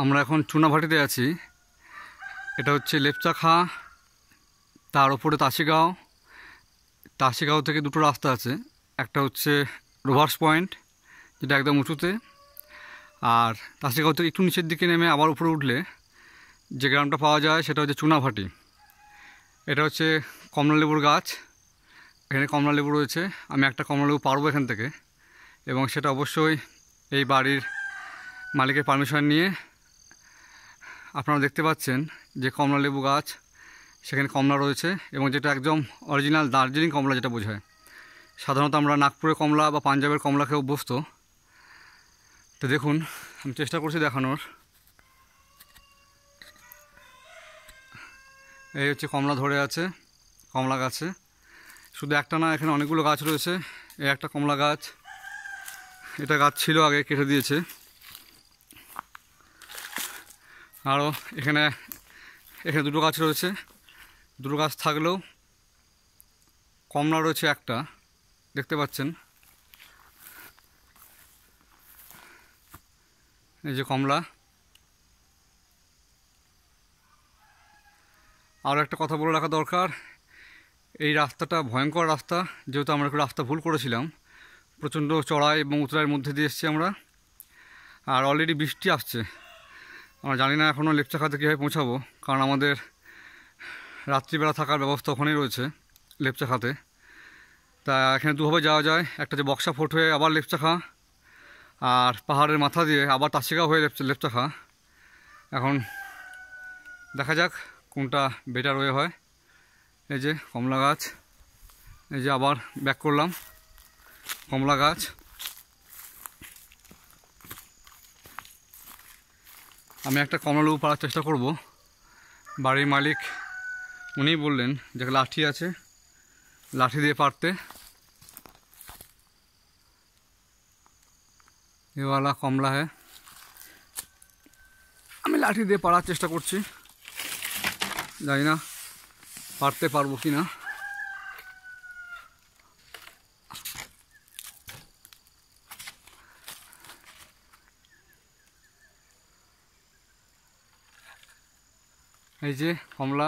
আমরা এখন চুনাভাটিতে আছি। এটা হচ্ছে লেপচাখা, তার উপরে তাসিগাঁও। তাসিগাঁও থেকে দুটো রাস্তা আছে, একটা হচ্ছে রোভার্স পয়েন্ট যেটা একদম উঁচুতে, আর তাসিগাঁও থেকে একটু নিচের দিকে নেমে আবার উপরে উঠলে যে গ্রামটা পাওয়া যায় সেটা হচ্ছে চুনাভাটি। এটা হচ্ছে কমলালেবুর গাছ, এখানে কমলালেবু রয়েছে। আমি একটা কমলালেবু পারবো এখান থেকে, এবং সেটা অবশ্যই এই বাড়ির মালিকের পারমিশন নিয়ে। আপনারা দেখতে পাচ্ছেন যে কমলালেবু গাছ, সেখানে কমলা রয়েছে, এবং যেটা একদম অরিজিনাল দার্জিলিং কমলা যেটা বোঝায়। সাধারণত আমরা নাগপুরের কমলা বা পাঞ্জাবের কমলা খেয়ে অভ্যস্ত। তো দেখুন, আমি চেষ্টা করছি দেখানোর। এই হচ্ছে কমলা ধরে আছে কমলা গাছে, শুধু একটা না, এখানে অনেকগুলো গাছ রয়েছে। এই একটা কমলা গাছ, এটা গাছ ছিল আগে, কেটে দিয়েছে। আরও এখানে দুটো গাছ রয়েছে। দুটো গাছ থাকলেও কমলা রয়েছে একটা, দেখতে পাচ্ছেন। এই যে কমলা। আরও একটা কথা বলে রাখা দরকার, এই রাস্তাটা ভয়ঙ্কর রাস্তা, যেহেতু আমরা একটু রাস্তা ভুল করেছিলাম। প্রচণ্ড চড়াই এবং উতরাইয়ের মধ্যে দিয়ে এসেছি আমরা, আর অলরেডি বৃষ্টি আসছে। আমরা জানি না এখনও লেপচাখাতে কীভাবে পৌঁছাবো, কারণ আমাদের রাত্রিবেলা থাকার ব্যবস্থা ওখানেই রয়েছে লেপচাখাতে। তা এখানে দুভাবে যাওয়া যায়, একটা যে বক্সা ফোর্ট হয়ে আবার লেপচাখা, আর পাহাড়ের মাথা দিয়ে আবার তাসিগাঁও হয়ে লেপচাখা। এখন দেখা যাক কোনটা বেটার ওয়ে হয়। এই যে কমলা গাছ, এই যে আবার ব্যাক করলাম কমলা গাছ। আমি একটা কমলালেবু পাড়ার চেষ্টা করব। বাড়ির মালিক উনিই বললেন যে লাঠি আছে, লাঠি দিয়ে পারতে। ये वाला कमला है, আমি লাঠি দিয়ে পাড়ার চেষ্টা করছি, জানি না পারতে পারবো কি না। এই যে কমলা,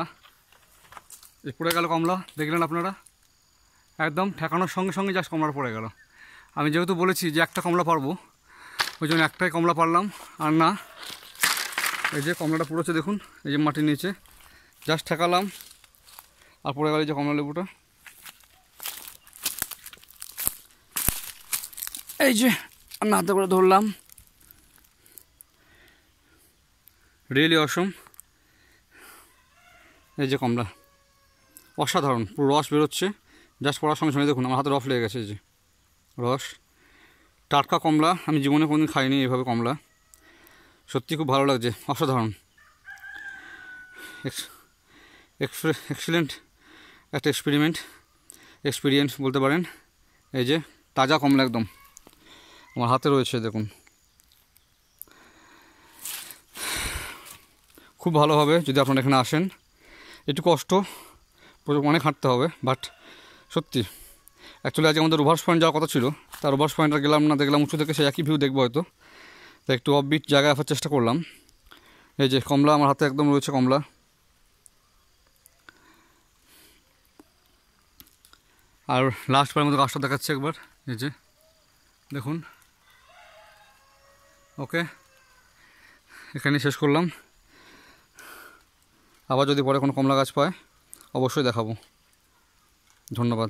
এই পড়ে গেল কমলা, দেখলেন আপনারা, একদম ঠেকানোর সঙ্গে সঙ্গে জাস্ট কমলা পড়ে গেল। আমি যেহেতু বলেছি যে একটা কমলা পারবো, ওই জন্য একটাই কমলা পারলাম, আর না। এই যে কমলাটা পড়েছে দেখুন, এই যে মাটির নিচে জাস্ট ঠেকালাম আর পড়ে গেল এই যে কমলা লেবুটা। এই যে আমি হাতে করে ধরলাম, রিয়েলি অসম। এই যে কমলা, অসাধারণ, পুরো রস বেরোচ্ছে জাস্ট পড়ার সঙ্গে সঙ্গে। দেখুন আমার হাতে রস লেগে গেছে, এই যে রস। টাটকা কমলা, আমি জীবনে কোনোদিন খাইনি এইভাবে কমলা, সত্যি খুব ভালো লাগছে, অসাধারণ, এক্সিলেন্ট একটা এক্সপিরিয়েন্স বলতে পারেন। এই যে তাজা কমলা একদম আমার হাতে রয়েছে, দেখুন। খুব ভালো হবে যদি আপনারা এখানে আসেন। একটু কষ্ট, অনেক হাঁটতে হবে, বাট সত্যি। অ্যাকচুয়ালি আজকে আমাদের রোভার্স পয়েন্ট যাওয়ার কথা ছিল, তার রোভার্স পয়েন্টটা গেলাম না, দেখলাম উঁচু থেকে সেই একই ভিউ দেখবো হয়তো, তাই একটু অফবিট জায়গায় আসার চেষ্টা করলাম। এই যে কমলা আমার হাতে একদম রয়েছে কমলা। আর লাস্ট বারের মতো গাছটা দেখাচ্ছে একবার, এই যে দেখুন। ওকে, এখানে শেষ করলাম। আবার যদি পরে কোনো কমলা গাছ পায় অবশ্যই দেখাবো। ধন্যবাদ।